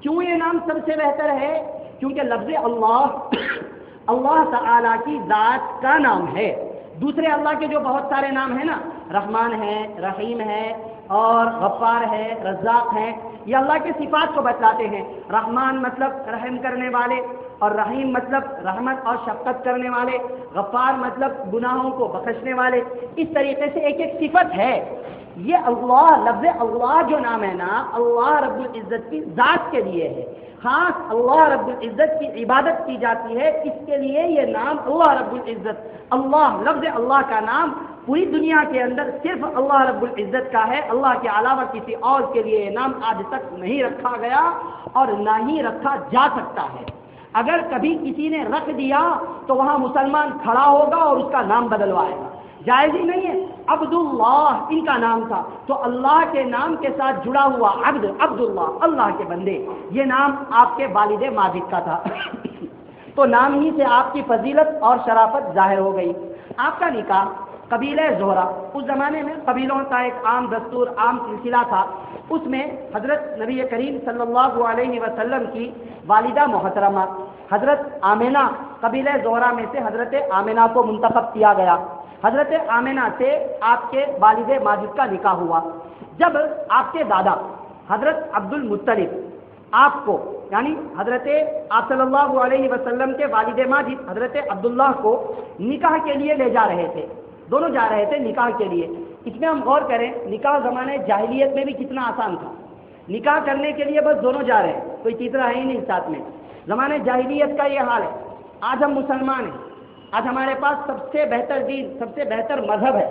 کیوں یہ نام سب سے بہتر ہے؟ کیونکہ لفظ اللہ تعالیٰ کی ذات کا نام ہے۔ دوسرے اللہ کے جو بہت سارے نام ہیں نا، رحمان ہے، رحیم ہے اور غفار ہے، رزاق ہے، یہ اللہ کے صفات کو بتلاتے ہیں۔ رحمان مطلب رحم کرنے والے، اور رحیم مطلب رحمت اور شفقت کرنے والے، غفار مطلب گناہوں کو بخشنے والے۔ اس طریقے سے ایک ایک صفت ہے۔ یہ اللہ، لفظ اللہ جو نام ہے نا، اللہ رب العزت کی ذات کے لیے ہے، خاص اللہ رب العزت کی عبادت کی جاتی ہے، اس کے لیے یہ نام اللہ رب العزت۔ اللہ، لفظ اللہ کا نام پوری دنیا کے اندر صرف اللہ رب العزت کا ہے، اللہ کے علاوہ کسی اور کے لیے یہ نام آج تک نہیں رکھا گیا اور نہ ہی رکھا جا سکتا ہے۔ اگر کبھی کسی نے رکھ دیا تو وہاں مسلمان کھڑا ہوگا اور اس کا نام بدلوائے گا، جائز ہی نہیں ہے۔ عبداللہ ان کا نام تھا، تو اللہ کے نام کے ساتھ جڑا ہوا عبداللہ، اللہ کے بندے، یہ نام آپ کے والد ماجد کا تھا۔ تو نام ہی سے آپ کی فضیلت اور شرافت ظاہر ہو گئی۔ آپ کا نکاح قبیلہ زہرہ، اس زمانے میں قبیلوں کا ایک عام دستور، عام سلسلہ تھا، اس میں حضرت نبی کریم صلی اللہ علیہ وسلم کی والدہ محترمہ حضرت آمنہ، قبیلہ زہرہ میں سے حضرت آمنہ کو منتخب کیا گیا۔ حضرت آمنہ سے آپ کے والد ماجد کا نکاح ہوا۔ جب آپ کے دادا حضرت عبد المطلب آپ کو، یعنی حضرت آپ صلی اللہ علیہ وسلم کے والد ماجد حضرت عبداللہ کو نکاح کے لیے لے جا رہے تھے، دونوں جا رہے تھے نکاح کے لیے۔ اس میں ہم غور کریں، نکاح زمانے جاہلیت میں بھی کتنا آسان تھا۔ نکاح کرنے کے لیے بس دونوں جا رہے ہیں، کوئی تیسرا ہے ہی نہیں ساتھ میں۔ زمانے جاہلیت کا یہ حال ہے۔ آج ہم مسلمان ہیں، آج ہمارے پاس سب سے بہتر دین، سب سے بہتر مذہب ہے،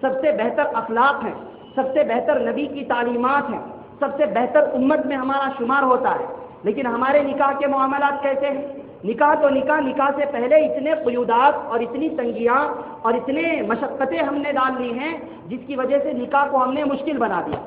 سب سے بہتر اخلاق ہیں، سب سے بہتر نبی کی تعلیمات ہیں، سب سے بہتر امت میں ہمارا شمار ہوتا ہے، لیکن ہمارے نکاح کے معاملات کیسے ہیں؟ نکاح تو نکاح سے پہلے اتنے قیودات اور اتنی تنگیاں اور اتنے مشقتیں ہم نے ڈال لی ہیں، جس کی وجہ سے نکاح کو ہم نے مشکل بنا دیا۔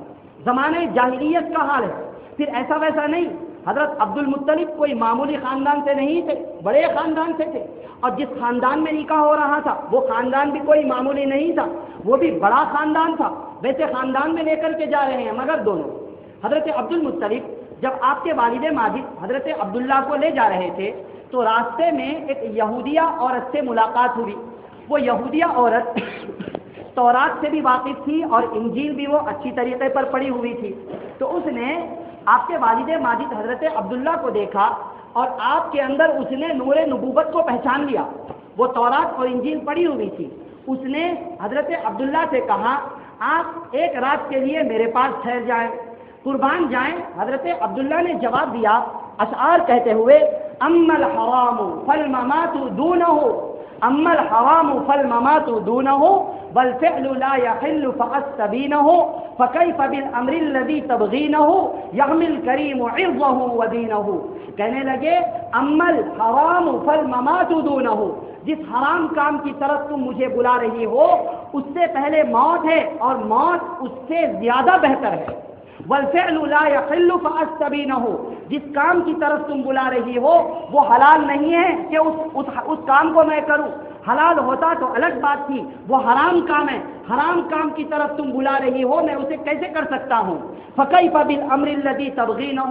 زمانے جاہلیت کا حال ہے، پھر ایسا ویسا نہیں، حضرت عبد المطلب کوئی معمولی خاندان سے نہیں تھے، بڑے خاندان سے تھے، اور جس خاندان میں نکاح ہو رہا تھا وہ خاندان بھی کوئی معمولی نہیں تھا، وہ بھی بڑا خاندان تھا۔ ویسے خاندان میں لے کر کے جا رہے ہیں، مگر دونوں حضرت عبد المطلب جب آپ کے والد ماجد حضرت عبداللہ کو لے جا رہے تھے تو راستے میں ایک یہودیہ عورت سے ملاقات ہوئی۔ وہ یہودیہ عورت تورات سے بھی واقف تھی اور انجیل بھی وہ اچھی طریقے پر پڑھی ہوئی تھی، تو اس نے آپ کے والد ماجد حضرت عبداللہ کو دیکھا اور آپ کے اندر اس نے نور نبوت کو پہچان لیا۔ وہ تورات اور انجیل پڑھی ہوئی تھی۔ اس نے حضرت عبداللہ سے کہا آپ ایک رات کے لیے میرے پاس ٹھہر جائیں، قربان جائیں۔ حضرت عبداللہ نے جواب دیا اشعار کہتے ہوئے، اما الحرام فالممات دونہ، اما الحرام فالممات دونہ والفعل لا يحل فاستبینہ فکیف بالامر الذی تبغینہ یحمل الکریم عرضہ ودینہ۔ کہنے لگے اما الحرام فالممات دونہ، جس حرام کام کی طرف تم مجھے بلا رہی ہو اس سے پہلے موت ہے اور موت اس سے زیادہ بہتر ہے۔ والفعل لا يحل فاستبینہ، جس کام کی طرف تم بلا رہی ہو وہ حلال نہیں ہے کہ اس کام کو میں کروں، حلال ہوتا تو الگ بات تھی، وہ حرام کام ہے، حرام کام کی طرف تم بلا رہی ہو میں اسے کیسے کر سکتا ہوں۔ فکیف بالامر الذی تبغینہ،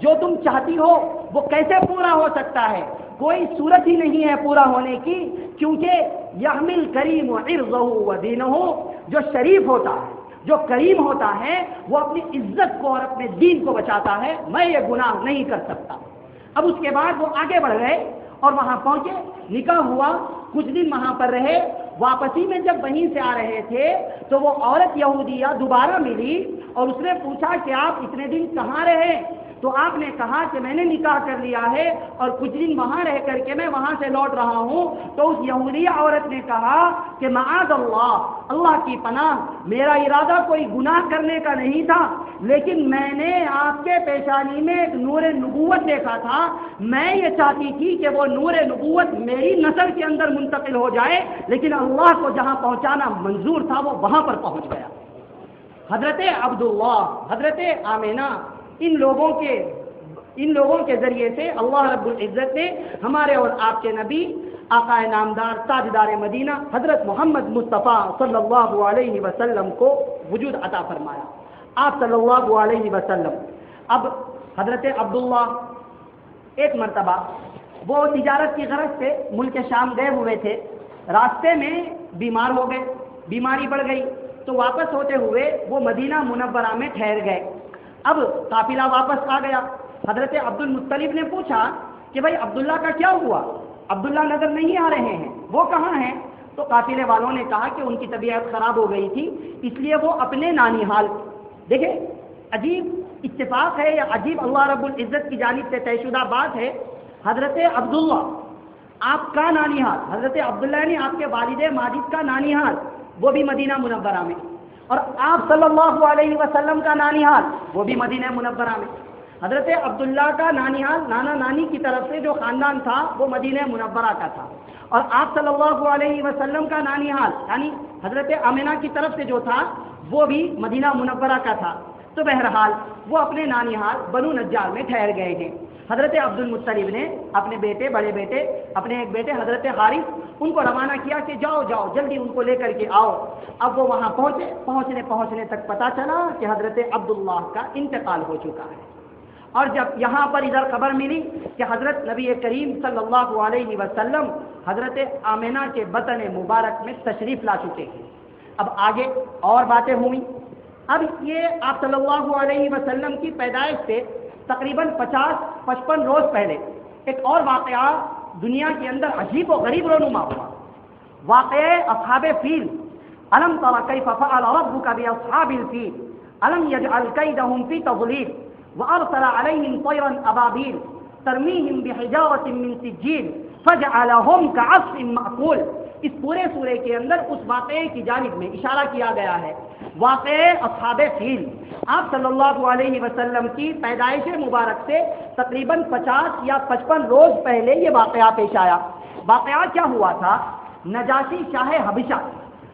جو تم چاہتی ہو وہ کیسے پورا ہو سکتا ہے، کوئی صورت ہی نہیں ہے پورا ہونے کی، کیونکہ یحمل کریم عرضہ ودینہ، جو شریف ہوتا ہے جو کریم ہوتا ہے وہ اپنی عزت کو اور اپنے دین کو بچاتا ہے، میں یہ گناہ نہیں کر سکتا۔ اب اس کے بعد وہ آگے بڑھ گئے اور وہاں پہنچے، نکاح ہوا، کچھ دن وہاں پر رہے۔ واپسی میں جب وہیں سے آ رہے تھے تو وہ عورت یہودیہ دوبارہ ملی اور اس نے پوچھا کہ آپ اتنے دن کہاں رہے؟ تو آپ نے کہا کہ میں نے نکاح کر لیا ہے اور کچھ دن وہاں رہ کر کے میں وہاں سے لوٹ رہا ہوں۔ تو اس یہودیہ عورت نے کہا کہ معاذ اللہ، اللہ کی پناہ، میرا ارادہ کوئی گناہ کرنے کا نہیں تھا، لیکن میں نے آپ کے پیشانی میں ایک نور نبوت دیکھا تھا، میں یہ چاہتی تھی کہ وہ نور نبوت میری نسل کے اندر منتقل ہو جائے، لیکن اللہ کو جہاں پہنچانا منظور تھا وہ وہاں پر پہنچ گیا۔ حضرت عبداللہ، حضرت آمینہ، ان لوگوں کے ذریعے سے اللہ رب العزت نے ہمارے اور آپ کے نبی آقا نامدار تاجدار مدینہ حضرت محمد مصطفیٰ صلی اللہ علیہ وسلم کو وجود عطا فرمایا۔ آپ صلی اللہ علیہ وسلم، اب حضرت عبداللہ ایک مرتبہ وہ تجارت کی غرض سے ملک شام گئے ہوئے تھے، راستے میں بیمار ہو گئے، بیماری بڑھ گئی تو واپس ہوتے ہوئے وہ مدینہ منورہ میں ٹھہر گئے۔ اب قافلہ واپس آ گیا، حضرت عبد المطلب نے پوچھا کہ بھائی عبداللہ کا کیا ہوا، عبداللہ نظر نہیں آ رہے ہیں، وہ کہاں ہیں؟ تو قافلے والوں نے کہا کہ ان کی طبیعت خراب ہو گئی تھی، اس لیے وہ اپنے نانی حال۔ دیکھیں عجیب اتفاق ہے یا عجیب اللہ رب العزت کی جانب سے طے شدہ بات ہے، حضرت عبداللہ آپ کا نانی حال، حضرت عبداللہ نے آپ کے والد ماجد کا نانی حال، وہ بھی مدینہ منورہ میں، اور آپ صلی اللہ علیہ وسلم کا نانی حال وہ بھی مدینہ منورہ میں۔ حضرت عبداللہ کا نانی حال نانا نانی کی طرف سے جو خاندان تھا وہ مدینہ منورہ کا تھا، اور آپ صلی اللہ علیہ وسلم کا نانی حال یعنی حضرت آمنہ کی طرف سے جو تھا وہ بھی مدینہ منورہ کا تھا۔ تو بہرحال وہ اپنے نانی حال بنو نجار میں ٹھہر گئے ہیں۔ حضرت عبد المطلب نے اپنے بیٹے، بڑے بیٹے، اپنے ایک بیٹے حضرت حارث، ان کو روانہ کیا کہ جاؤ جاؤ جلدی ان کو لے کر کے آؤ۔ اب وہ وہاں پہنچنے تک پتہ چلا کہ حضرت عبداللہ کا انتقال ہو چکا ہے، اور جب یہاں پر ادھر خبر ملی کہ حضرت نبی کریم صلی اللہ علیہ وسلم حضرت آمنہ کے بطن مبارک میں تشریف لا چکے ہیں، اب آگے اور باتیں ہوئیں۔ اب یہ آپ صلی اللہ علیہ وسلم کی پیدائش سے تقریباً 50-55 روز پہلے ایک اور واقعہ دنیا کے اندر عجیب و غریب رونما ہوا، واقعہ اصحاب فیل۔ الم تر کیف فعل ربک باصحاب الفیل الم یجعل کیدہم فی تضلیل وارسل علیہم طیرا ابابیل ترمیہم بحجارۃ من سجیل فجعلہم کعصف مأکول۔ اس پورے سورے کے اندر اس واقعے کی جانب میں اشارہ کیا گیا ہے، واقعہ اصحاب فیل۔ آپ صلی اللہ علیہ وسلم کی پیدائش مبارک سے تقریباً 50 یا 55 روز پہلے یہ واقعہ پیش آیا۔ واقعہ کیا ہوا تھا؟ نجاشی شاہ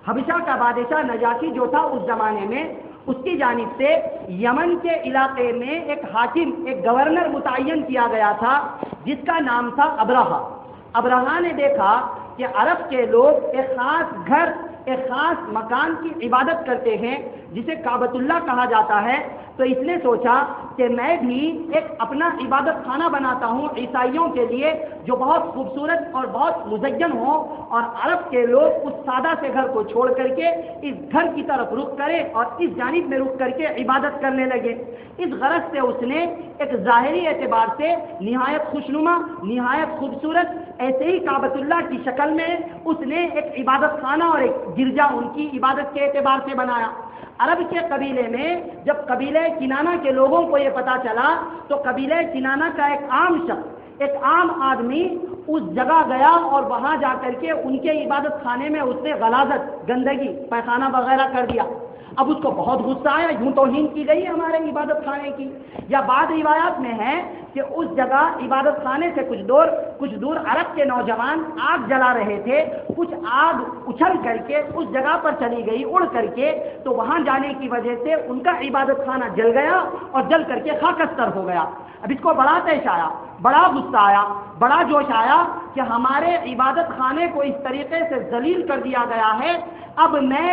حبشہ کا بادشاہ نجاشی جو تھا اس زمانے میں، اس کی جانب سے یمن کے علاقے میں ایک حاکم، ایک گورنر متعین کیا گیا تھا جس کا نام تھا ابرہہ۔ ابرہہ نے دیکھا کہ عرب کے لوگ ایک خاص گھر، ایک خاص مکان کی عبادت کرتے ہیں جسے کعبۃ اللہ کہا جاتا ہے، تو اس نے سوچا کہ میں بھی ایک اپنا عبادت خانہ بناتا ہوں عیسائیوں کے لیے جو بہت خوبصورت اور بہت مزین ہو، اور عرب کے لوگ اس سادہ سے گھر کو چھوڑ کر کے اس گھر کی طرف رخ کرے اور اس جانب میں رخ کر کے عبادت کرنے لگے۔ اس غرض سے اس نے ایک ظاہری اعتبار سے نہایت خوشنما، نہایت خوبصورت ایسے ہی کعبۃ اللہ کی شکل میں اس نے ایک عبادت خانہ اور ایک گرجا ان کی عبادت کے اعتبار سے بنایا۔ عرب کے قبیلے میں جب قبیلہ کنانہ کے لوگوں کو یہ پتا چلا تو قبیلہ کنانہ کا ایک عام شخص، ایک عام آدمی اس جگہ گیا اور وہاں جا کر کے ان کے عبادت خانے میں اس نے غلاظت، گندگی، پیخانہ وغیرہ کر دیا۔ اب اس کو بہت غصہ آیا، یوں توہین کی گئی ہمارے عبادت خانے کی۔ یا بعض روایات میں ہے کہ اس جگہ عبادت خانے سے کچھ دور عرب کے نوجوان آگ جلا رہے تھے، کچھ آگ اچھل کر کے اس جگہ پر چلی گئی اڑ کر کے، تو وہاں جانے کی وجہ سے ان کا عبادت خانہ جل گیا اور جل کر کے خاکستر ہو گیا۔ اب اس کو بڑا طیش آیا، بڑا غصہ آیا، بڑا جوش آیا کہ ہمارے عبادت خانے کو اس طریقے سے ذلیل کر دیا گیا ہے، اب میں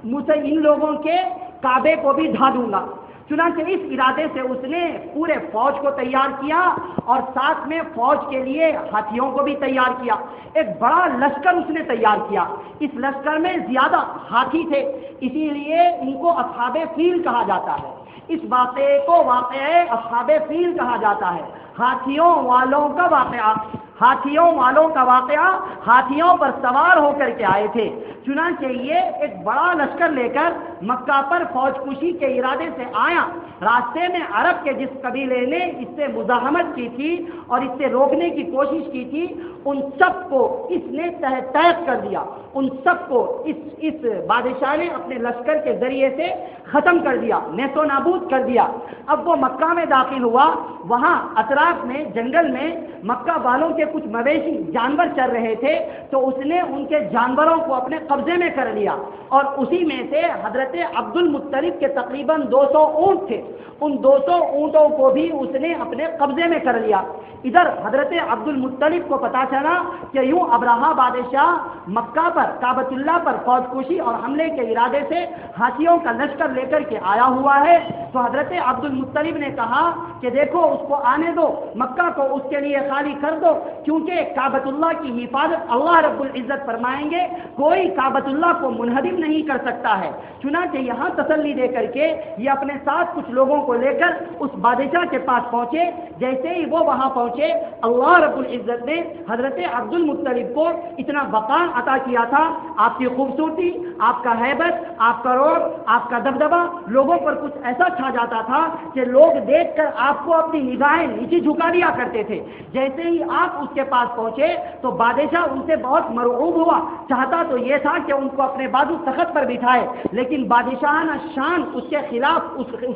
مجھے ان لوگوں کے کعبے کو بھی ڈھا دوں گا۔ چنانچہ اس ارادے سے اس نے پورے فوج کو تیار کیا اور ساتھ میں فوج کے لیے ہاتھیوں کو بھی تیار کیا۔ ایک بڑا لشکر اس نے تیار کیا۔ اس لشکر میں زیادہ ہاتھی تھے، اسی لیے ان کو اصحاب فیل کہا جاتا ہے۔ اس واقعے کو واقعہ اصحاب فیل کہا جاتا ہے، ہاتھیوں والوں کا واقعہ۔ ہاتھیوں والوں کا واقعہ، ہاتھیوں پر سوار ہو کر کے آئے تھے۔ چنانچہ یہ ایک بڑا لشکر لے کر مکہ پر فوج کشی کے ارادے سے آیا۔ راستے میں عرب کے جس قبیلے نے اس سے مزاحمت کی تھی اور اس سے روکنے کی کوشش کی تھی، ان سب کو اس نے تحت کر دیا۔ ان سب کو اس بادشاہ نے اپنے لشکر کے ذریعے سے ختم کر دیا، نیست و نابود کر دیا۔ اب وہ مکہ میں داخل ہوا، وہاں اطراف میں جنگل میں مکہ والوں کے کچھ مویشی جانور چر رہے تھے، تو اس نے ان کے جانوروں کو اپنے قبضے میں کر لیا، اور اسی میں سے حضرت عبد المطلب کے تقریباً 200 اونٹ تھے، ان 200 اونٹوں کو بھی اس نے اپنے قبضے میں کر لیا۔ ادھر حضرت عبد المطلب کو پتا چلا کہ یوں ابرہہ بادشاہ مکہ پر، کعبۃ اللہ پر فوج کشی اور حملے کے ارادے سے ہاتھیوں کا لشکر لے کر کے آیا ہوا ہے، تو حضرت عبد المطلب نے کہا کہ دیکھو اس کو آنے دو، مکہ کو اس کے لیے خالی کر دو، کیونکہ کعبۃ اللہ کی حفاظت اللہ رب العزت فرمائیں گے، کوئی کعبۃ اللہ کو منہدم نہیں کر سکتا ہے۔ چنانچہ یہاں تسلی دے کر کے یہ اپنے ساتھ کچھ لوگوں کو لے کر اس بادشاہ کے پاس پہنچے۔ جیسے ہی وہ وہاں پہنچے، اللہ رب العزت نے حضرت عبد المطلب کو اتنا وقار عطا کیا تھا، آپ کی خوبصورتی، آپ کا ہیبت، آپ کا رعب، آپ کا دبدبا لوگوں پر کچھ ایسا چھا جاتا تھا کہ لوگ دیکھ کر آپ کو اپنی نگاہیں نیچے جھکا دیا کرتے تھے۔ جیسے ہی آپ اس کے پاس پہنچے تو بادشاہ ان سے بہت مرعوب ہوا، چاہتا تو یہ تھا کہ ان کو اپنے بازو تخت پر بٹھائے، لیکن بادشاہانہ شان اس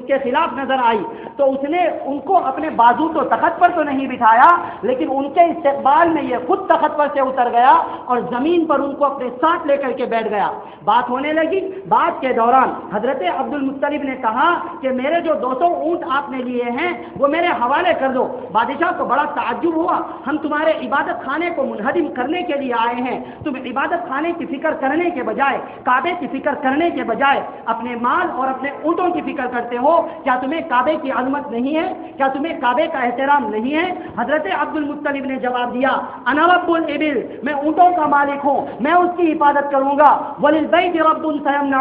کے خلاف نظر آئی، تو اس نے ان کو اپنے بازو تو تخت پر تو نہیں بٹھایا، لیکن ان کے استقبال میں یہ خود تخت پر سے اتر گیا اور زمین پر ان کو اپنے ساتھ لے کر کے بیٹھ گیا۔ بات ہونے لگی، بات کے دوران حضرت عبد المطلب نے کہا کہ میرے جو 200 اونٹ آپ نے لیے ہیں وہ میرے حوالے کر دو۔ بادشاہ کو بڑا تعجب ہوا، ہم تمہارے عبادت خانے کو منہدم کرنے کے لیے آئے ہیں، تم عبادت خانے کی فکر کرنے کے بجائے، کعبے کی فکر کرنے کے بجائے اپنے مال اور اپنے اونٹوں کی فکر کرتے ہو، کیا تمہیں کعبے کی عظمت نہیں ہے؟ کیا تمہیں کعبے کا احترام نہیں ہے؟ حضرت عبد المطلب نے جواب دیا، انا رب الابل، میں اونٹوں کا مالک ہوں، میں اس کی حفاظت کروں گا، وللبیت رب سیمنعہ،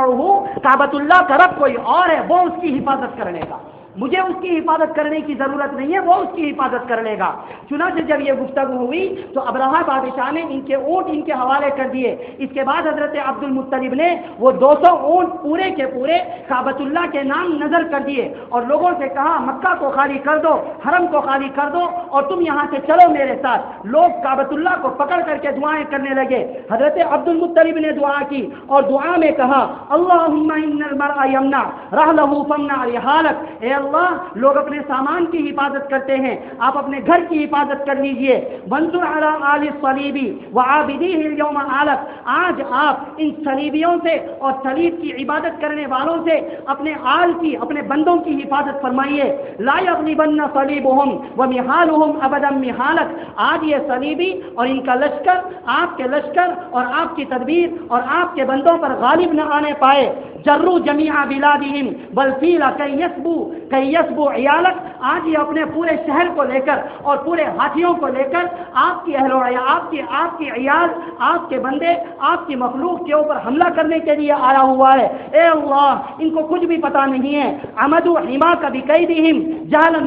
کعبۃ اللہ کا رب کوئی اور ہے، وہ اس کی حفاظت کر لے گا، مجھے اس کی حفاظت کرنے کی ضرورت نہیں ہے، وہ اس کی حفاظت کر لے گا۔ چنانچہ جب یہ گفتگو ہوئی تو ابرہہ بادشاہ نے ان کے اونٹ ان کے حوالے کر دیے۔ اس کے بعد حضرت عبد المطلب نے وہ 200 اونٹ پورے کے پورے کعبۃ اللہ کے نام نظر کر دیے اور لوگوں سے کہا مکہ کو خالی کر دو، حرم کو خالی کر دو اور تم یہاں سے چلو میرے ساتھ۔ لوگ کعبۃ اللہ کو پکڑ کر کے دعائیں کرنے لگے۔ حضرت عبد المطلب نے دعا کی اور دعا میں کہا، اللہم ان المرء یمنع رحلہ فامنع رحالک، اے اللہ لوگ اپنے سامان کی حفاظت کرتے ہیں، آپ اپنے گھر کی حفاظت کر لیجئے. وانظر علی آل الصلیب وعابدیہ اليوم آلک، آج آپ ان صلیبیوں سے اور صلیب کی عبادت کرنے والوں سے اپنے آل کی، اپنے بندوں کی حفاظت فرمائیے. لا یغلبن صلیبہم ومحالہم ابدا محالک، آج یہ صلیبی اور ان کا لشکر آپ کے لشکر اور آپ کی تدبیر اور آپ کے بندوں پر غالب نہ آنے پائے. جروا جمیع بلادہم والفیل کی یسبو عیالک، آج یہ اپنے پورے شہر کو لے کر اور پورے ہاتھیوں کو لے کر آپ کی اہل و آپ کی عیال، آپ کے بندے، آپ کی مخلوق کے اوپر حملہ کرنے کے لیے آیا ہوا ہے. اے اللہ، ان کو کچھ بھی پتہ نہیں ہے. عمدوا حماک بکیدہم جہلا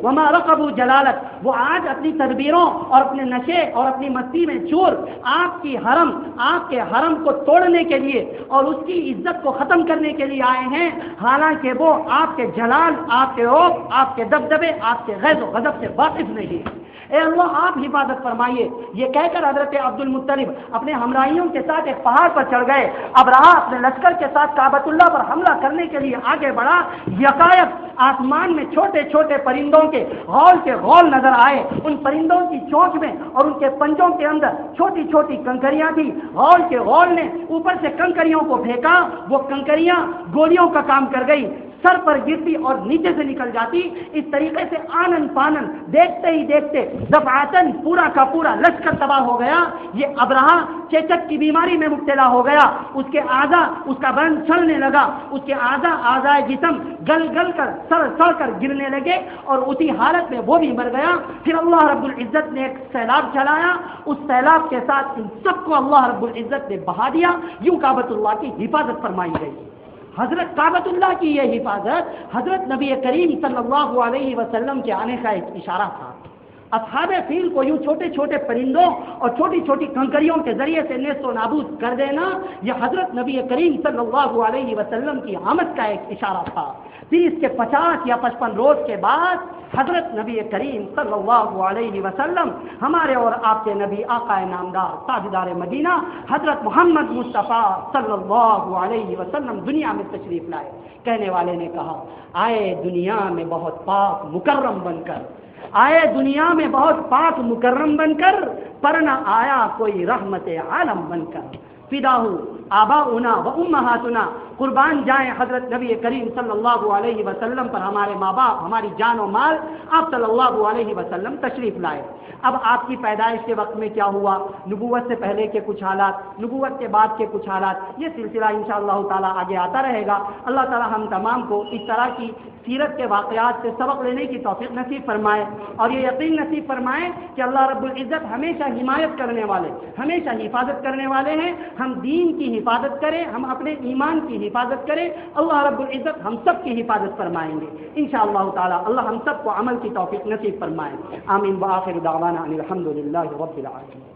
وما رقبوا جلالک، وہ آج اپنی تدبیروں اور اپنے نشے اور اپنی مستی میں چور آپ کے حرم کو توڑنے کے لیے اور اس کی عزت کو ختم کرنے کے لیے آئے ہیں، حالانکہ وہ آپ کے جلال، آپ کے روب، آپ کے دبدبے، آپ کے غیظ و غضب سے واقف نہیں. اے اللہ آپ حفاظت فرمائیے. یہ کہہ کر حضرت عبد المطلب اپنے ہمراہیوں کے ساتھ ایک پہاڑ پر چڑھ گئے. ابرہہ اپنے لشکر کے ساتھ کعبۃ اللہ پر حملہ کرنے کے لیے آگے بڑھا. یکایک آسمان میں چھوٹے چھوٹے پرندوں کے غول نظر آئے. ان پرندوں کی چونچ میں اور ان کے پنجوں کے اندر چھوٹی چھوٹی کنکریاں تھیں. غول نے اوپر سے کنکریوں کو پھینکا، وہ کنکریاں گولیوں کا کام کر گئی، سر پر گرتی اور نیچے سے نکل جاتی. اس طریقے سے آنن پانن دیکھتے ہی دیکھتے دفعاتن پورا کا پورا لشکر تباہ ہو گیا. یہ ابرہہ چیچک کی بیماری میں مبتلا ہو گیا. اس کے اعضا، اس کا بدن چھلنے لگا، اس کے اعضائے جسم گل کر سڑ کر گرنے لگے اور اسی حالت میں وہ بھی مر گیا. پھر اللہ رب العزت نے ایک سیلاب چلایا، اس سیلاب کے ساتھ ان سب کو اللہ رب العزت نے بہا دیا. یوں کعبۃ اللہ کی حفاظت فرمائی گئی. حضرت کعبۃ اللہ کی یہ حفاظت حضرت نبی کریم صلی اللہ علیہ وسلم کے آنے کا ایک اشارہ تھا. اصحاب فیل کو یوں چھوٹے چھوٹے پرندوں اور چھوٹی چھوٹی کنکریوں کے ذریعے سے نیست و نابود کر دینا، یہ حضرت نبی کریم صلی اللہ علیہ وسلم کی آمد کا ایک اشارہ تھا. پھر اس کے 50 یا 55 روز کے بعد حضرت نبی کریم صلی اللہ علیہ وسلم، ہمارے اور آپ کے نبی آقا نامدار تاجدار مدینہ حضرت محمد مصطفیٰ صلی اللہ علیہ وسلم دنیا میں تشریف لائے. کہنے والے نے کہا، آئے دنیا میں بہت پاک مکرم بن کر، آئے دنیا میں بہت پاک مکرم بن کر، پر نہ آیا کوئی رحمت عالم بن کر. فداہ آباؤنا و امہاتنا، قربان جائیں حضرت نبی کریم صلی اللہ علیہ وسلم پر ہمارے ماں باپ، ہماری جان و مال. آپ صلی اللہ علیہ وسلم تشریف لائے. اب آپ کی پیدائش کے وقت میں کیا ہوا، نبوت سے پہلے کے کچھ حالات، نبوت کے بعد کے کچھ حالات، یہ سلسلہ انشاءاللہ تعالی آگے آتا رہے گا. اللہ تعالی ہم تمام کو اس طرح کی سیرت کے واقعات سے سبق لینے کی توفیق نصیب فرمائے اور یہ یقین نصیب فرمائے کہ اللہ رب العزت ہمیشہ حمایت کرنے والے، ہمیشہ حفاظت کرنے والے ہیں. ہم دین کی حفاظت کریں، ہم اپنے ایمان کی حفاظت کریں، اللہ رب العزت ہم سب کی حفاظت فرمائیں گے انشاءاللہ تعالی. اللہ ہم سب کو عمل کی توفیق نصیب فرمائے. آمین. وآخر دعوانا ان الحمد للہ رب العالمین.